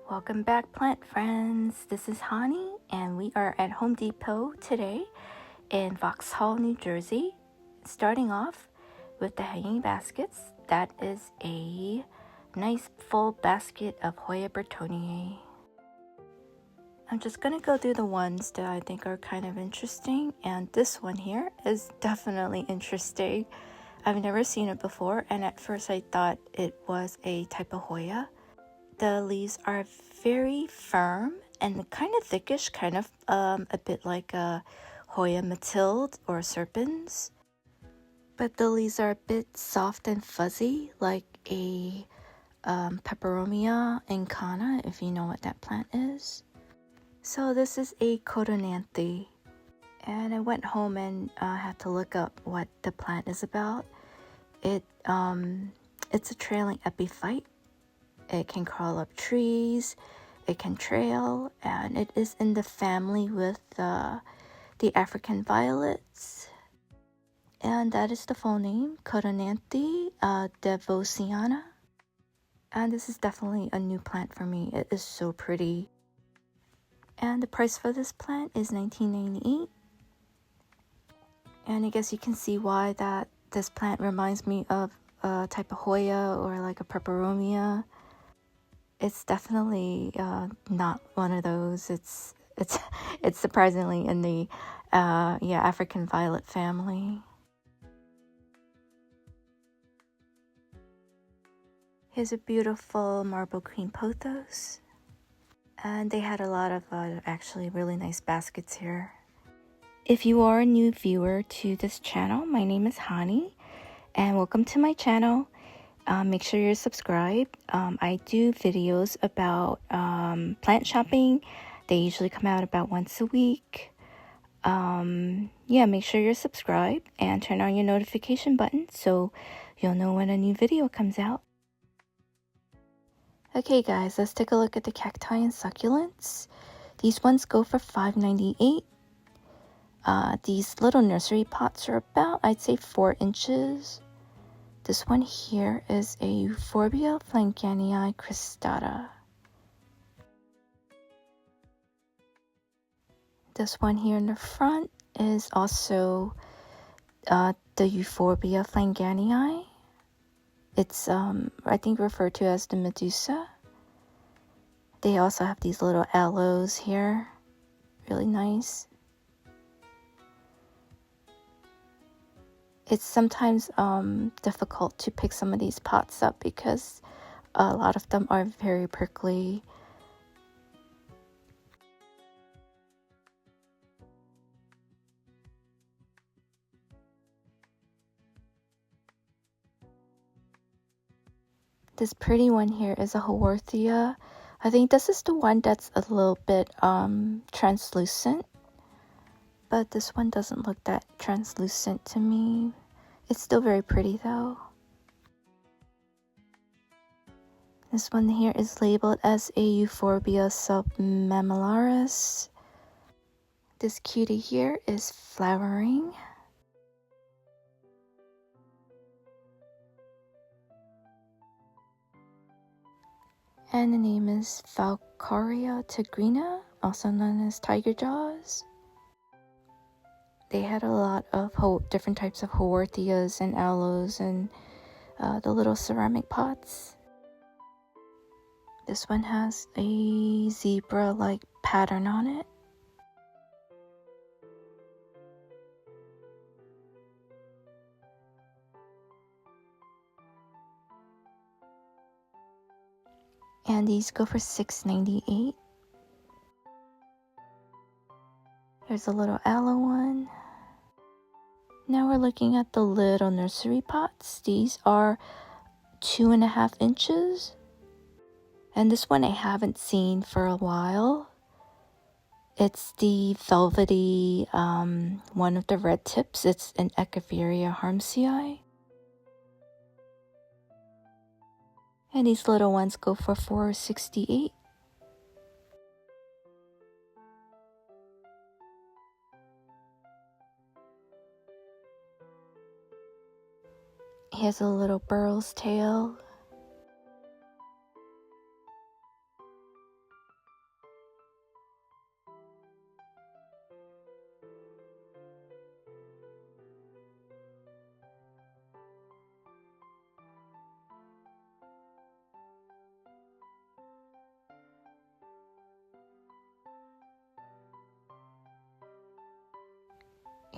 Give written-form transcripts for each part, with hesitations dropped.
Welcome back, plant friends. This is Hani, and we are at Home Depot today in Vauxhall, New Jersey. Starting off with the hanging baskets. That is a nice full basket of Hoya Bertoniae. I'm just going to go through the ones that I think are kind of interesting, and this one here is definitely interesting. I've never seen it before, and at first I thought it was a type of Hoya. The leaves are very firm and kind of thickish, kind of a bit like a Hoya Mathilde or Serpens. But the leaves are a bit soft and fuzzy, like a Peperomia incana, if you know what that plant is. So this is a Codonanthe. And I went home and had to look up what the plant is about. It's a trailing epiphyte. It can crawl up trees, it can trail, and it is in the family with the African violets. And that is the full name, Codonanthe devosiana. And this is definitely a new plant for me. It is so pretty. And the price for this plant is $19.98. And I guess you can see why that this plant reminds me of a type of Hoya or like a Peperomia. It's definitely not one of those. It's surprisingly in the African violet family. Here's a beautiful marble green pothos, and they had a lot of actually really nice baskets here. If you are a new viewer to this channel, my name is Hani, and welcome to my channel. Make sure you're subscribed. I do videos about plant shopping. They usually come out about once a week. Make sure you're subscribed and turn on your notification button so you'll know when a new video comes out. Okay guys, let's take a look at the cacti and succulents. These ones go for $5.98. These little nursery pots are about, I'd say, 4 inches. This one here is a Euphorbia flankanii cristata. This one here in the front is also the Euphorbia flankanii. It's I think referred to as the Medusa. They also have these little aloes here, really nice. It's sometimes difficult to pick some of these pots up because a lot of them are very prickly. This pretty one here is a Haworthia. I think this is the one that's a little bit translucent. But this one doesn't look that translucent to me. It's still very pretty though. This one here is labeled as a Euphorbia submammillaris. This cutie here is flowering. And the name is Falcaria tigrina, also known as tiger jaws. They had a lot of different types of Haworthias and aloes and the little ceramic pots. This one has a zebra-like pattern on it. And these go for $6.98. Here's a little aloe one. Now we're looking at the little nursery pots. These are 2.5 inches. And this one I haven't seen for a while. It's the velvety, one of the red tips. It's an Echeveria harmsii. And these little ones go for $4.68. Here's a little burrow's tail.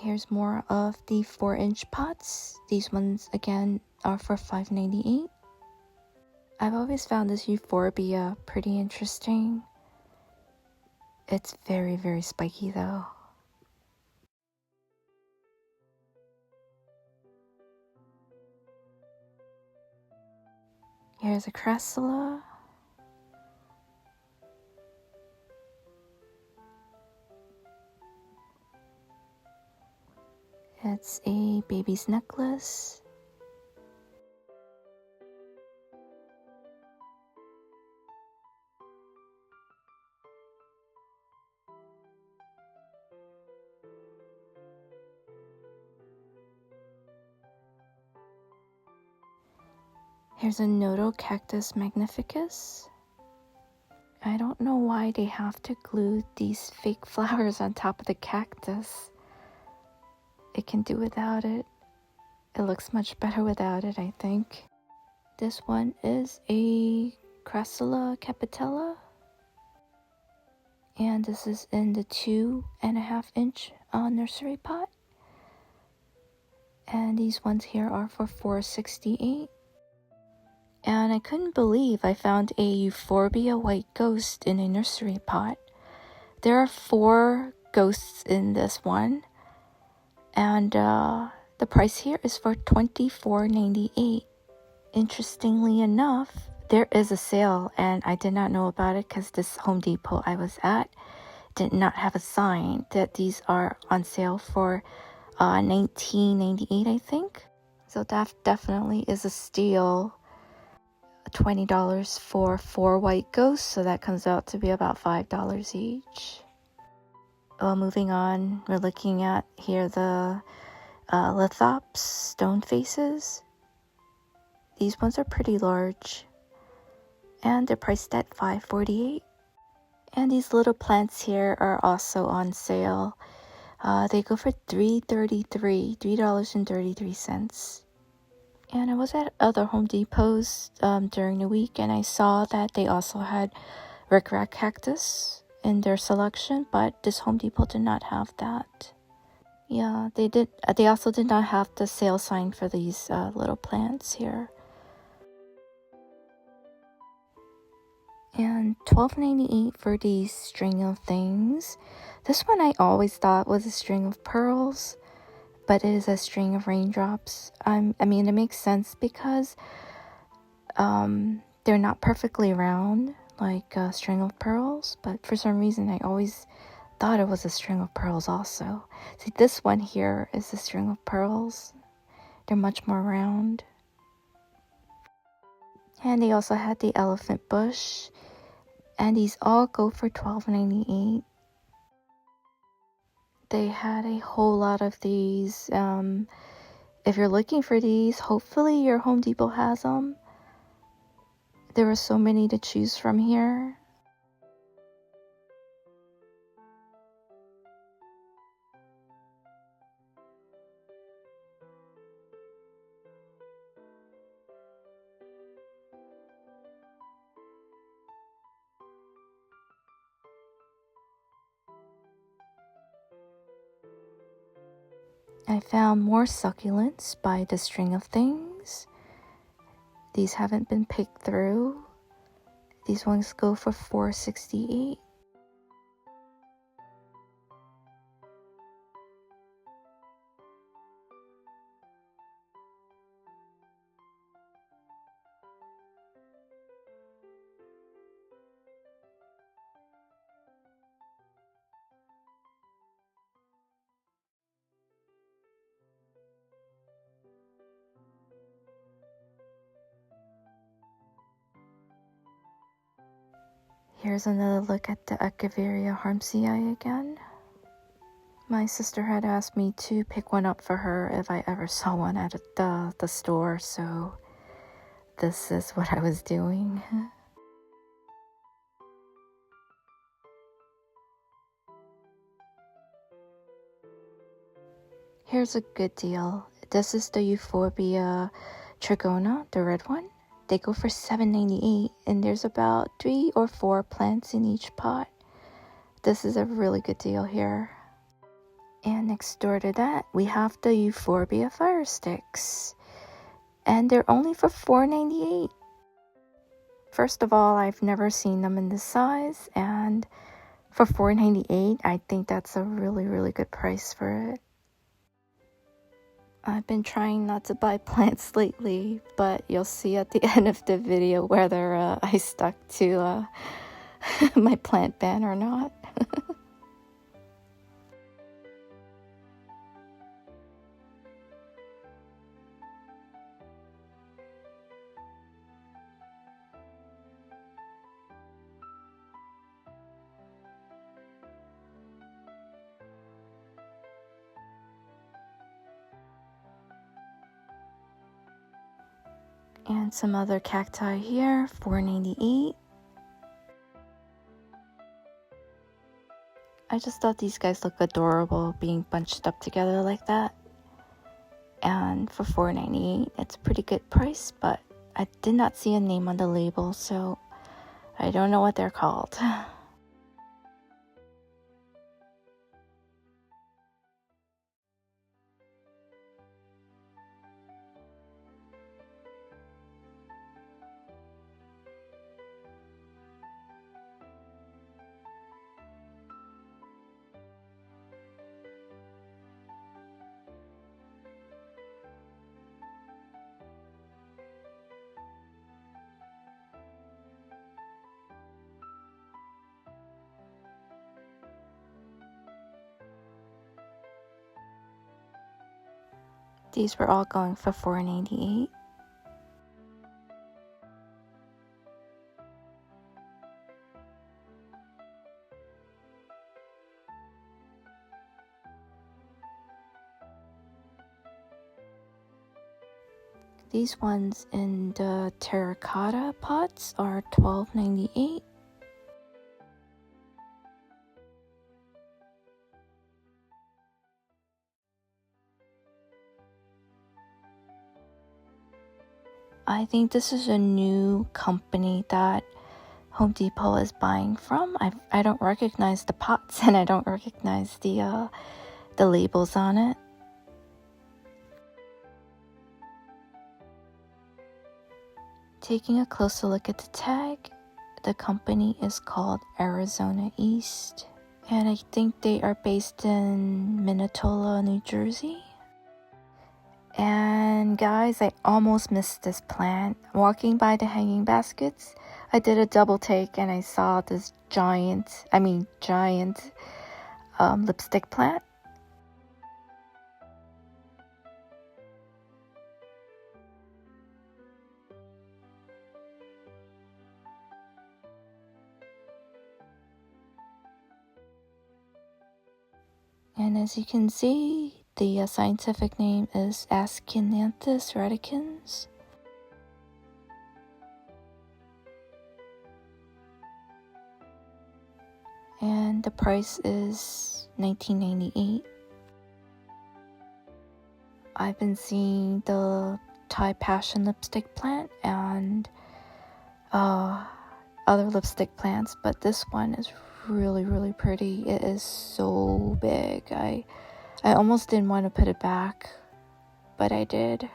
Here's more of the 4-inch pots. These ones again are for $5.98. I've always found this euphorbia pretty interesting. It's very, very spiky though. Here's a crassula. It's a baby's necklace. Here's a nodal cactus magnificus. I don't know why they have to glue these fake flowers on top of the cactus. It can do without it. It looks much better without it, I think. This one is a crassula capitella. And this is in the 2.5-inch nursery pot. And these ones here are for $4.68. And I couldn't believe I found a euphorbia white ghost in a nursery pot. There are 4 ghosts in this one. And the price here is for $24.98. Interestingly enough, there is a sale, and I did not know about it because this Home Depot I was at did not have a sign that these are on sale for $19.98, I think. So that definitely is a steal. $20 for 4 white ghosts, so that comes out to be about $5 each. Moving on, we're looking at here the lithops stone faces. These ones are pretty large, and they're priced at $5.48. And these little plants here are also on sale. They go for $3.33. And I was at other Home Depots during the week, and I saw that they also had rickrack cactus in their selection, but this Home Depot did not have that. Yeah, they did. They also did not have the sale sign for these little plants here. And $12.98 for these string of things. This one I always thought was a string of pearls, but it is a string of raindrops. I mean, it makes sense because they're not perfectly round like a string of pearls, but for some reason I always thought it was a string of pearls also. See, this one here is a string of pearls. They're much more round. And they also had the elephant bush, and these all go for $12.98. They had a whole lot of these. If you're looking for these, hopefully your Home Depot has them. There were so many to choose from here. I found more succulents by the String of Things. These haven't been picked through. These ones go for $4.68. Here's another look at the Echeveria harmsii again. My sister had asked me to pick one up for her if I ever saw one at the store, so this is what I was doing. Here's a good deal. This is the Euphorbia trigona, the red one. They go for $7.98, and there's about 3 or 4 plants in each pot. This is a really good deal here. And next door to that, we have the Euphorbia fire sticks. And they're only for $4.98. First of all, I've never seen them in this size, and for $4.98, I think that's a really, really good price for it. I've been trying not to buy plants lately, but you'll see at the end of the video whether I stuck to my plant ban or not. And some other cacti here, $4.98. I just thought these guys look adorable being bunched up together like that. And for $4.98, it's a pretty good price, but I did not see a name on the label, so I don't know what they're called. These were all going for $4.98. These ones in the terracotta pots are $12.98. I think this is a new company that Home Depot is buying from. I don't recognize the pots and I don't recognize the labels on it. Taking a closer look at the tag, the company is called Arizona East, and I think they are based in Minnetonka, New Jersey. And guys, I almost missed this plant. Walking by the hanging baskets, I did a double take and I saw this giant lipstick plant. And as you can see, the scientific name is Codonanthe radicans. And the price is $19.98. I've been seeing the Thai passion lipstick plant and other lipstick plants, but this one is really, really pretty. It is so big. I almost didn't want to put it back, but I did.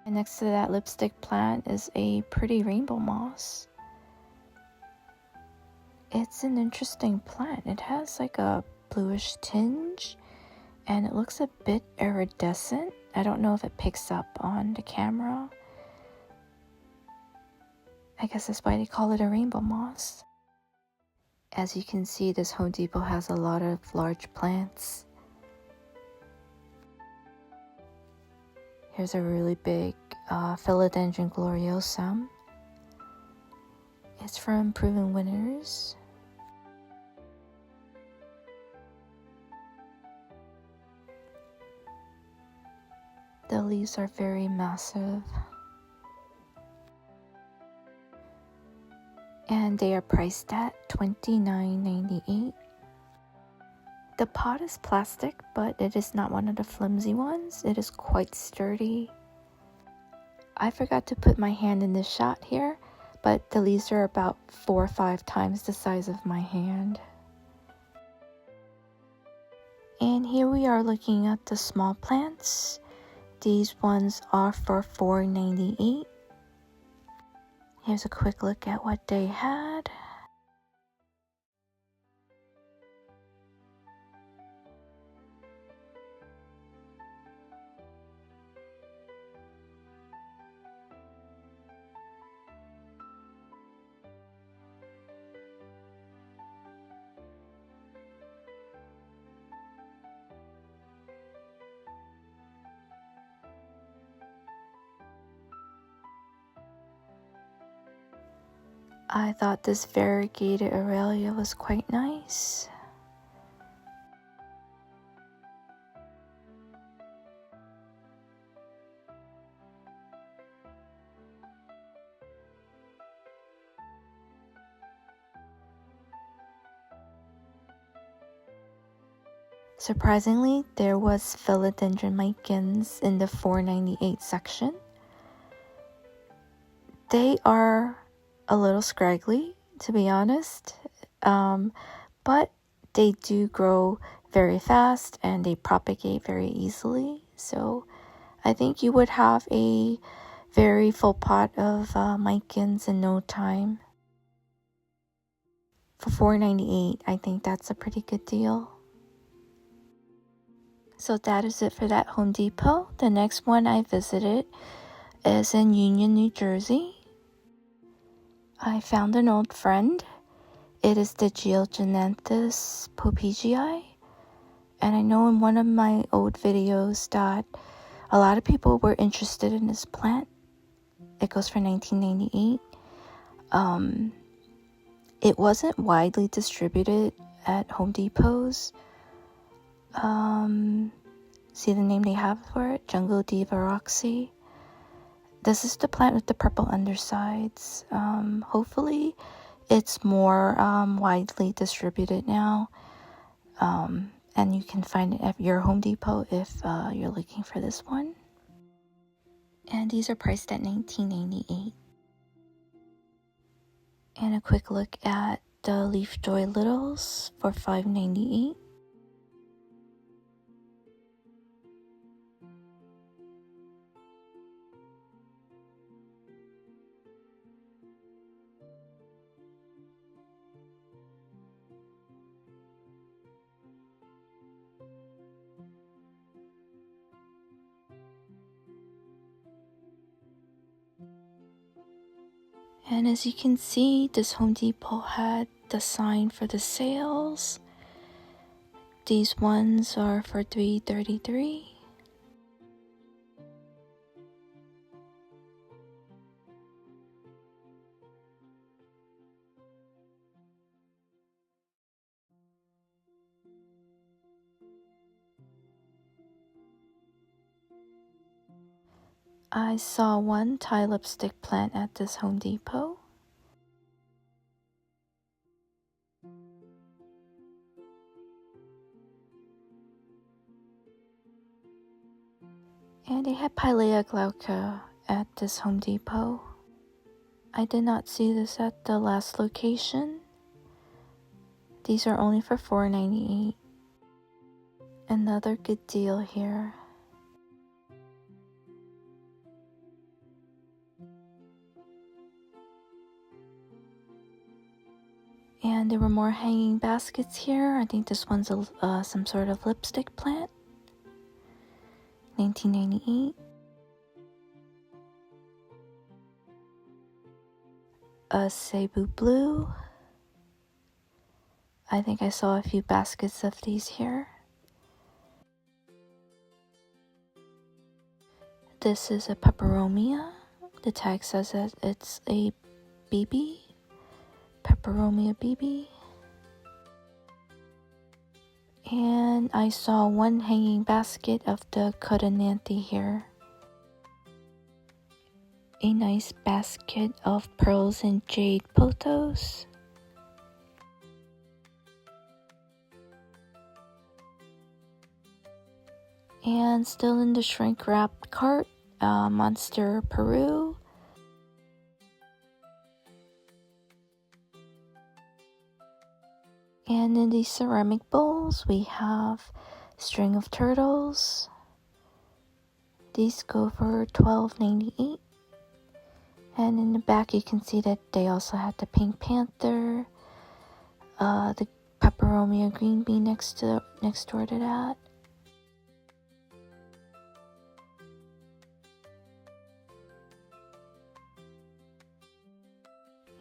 And next to that lipstick plant is a pretty rainbow moss. It's an interesting plant. It has like a bluish tinge and it looks a bit iridescent. I don't know if it picks up on the camera. I guess that's why they call it a rainbow moss. As you can see, this Home Depot has a lot of large plants. Here's a really big Philodendron gloriosum. It's from Proven Winners. The leaves are very massive. And they are priced at $29.98. The pot is plastic, but it is not one of the flimsy ones. It is quite sturdy. I forgot to put my hand in this shot here, but the leaves are about 4 or 5 times the size of my hand. And here we are looking at the small plants. These ones are for $4.98. Here's a quick look at what they had. I thought this variegated Aurelia was quite nice. Surprisingly, there was philodendron micans in the $4.98 section. They are a little scraggly, to be honest, but they do grow very fast and they propagate very easily. So I think you would have a very full pot of micans in no time. For $4.98, I think that's a pretty good deal. So that is it for that Home Depot. The next one I visited is in Union, New Jersey. I found an old friend. It is the Codonanthe popegii. And I know in one of my old videos that a lot of people were interested in this plant. It goes for $19.98. It wasn't widely distributed at Home Depots. See the name they have for it? Jungle Diva Roxy. This is the plant with the purple undersides. Hopefully it's more widely distributed now. And you can find it at your Home Depot if you're looking for this one. And these are priced at $19.98. And a quick look at the Leaf Joy Littles for $5.98. And as you can see, this Home Depot had the sign for the sales. These ones are for $3.33. I saw one Thai lipstick plant at this Home Depot. And they had Pilea glauca at this Home Depot. I did not see this at the last location. These are only for $4.98. Another good deal here. And there were more hanging baskets here. I think this one's some sort of lipstick plant. $19.98. A Cebu Blue. I think I saw a few baskets of these here. This is a Peperomia. The tag says that it's a BB. Peperomia BB. And I saw one hanging basket of the Codonanthe here. A nice basket of pearls and jade pothos. And still in the shrink wrapped cart, Monster Peru. And in these ceramic bowls, we have string of turtles. These go for $12.98. And in the back, you can see that they also have the Pink Panther, the Peperomia green bean next door to that.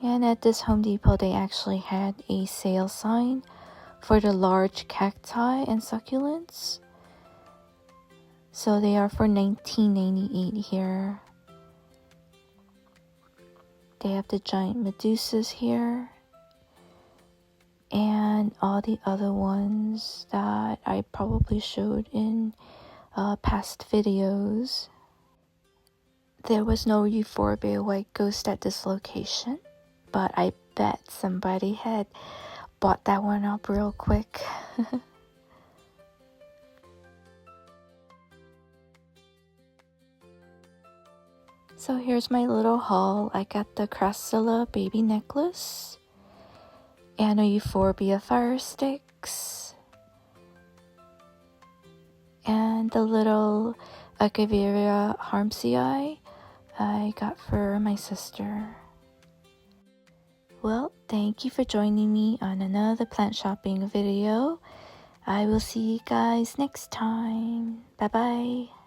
And at this Home Depot, they actually had a sale sign for the large cacti and succulents. So they are for $19.98 here. They have the giant medusas here. And all the other ones that I probably showed in past videos. There was no Euphorbia white ghost at this location, but I bet somebody had bought that one up real quick. So here's my little haul. I got the Crassula baby necklace and a Euphorbia fire sticks and the little Acaveria harmsii I got for my sister. Well, thank you for joining me on another plant shopping video. I will see you guys next time. Bye bye.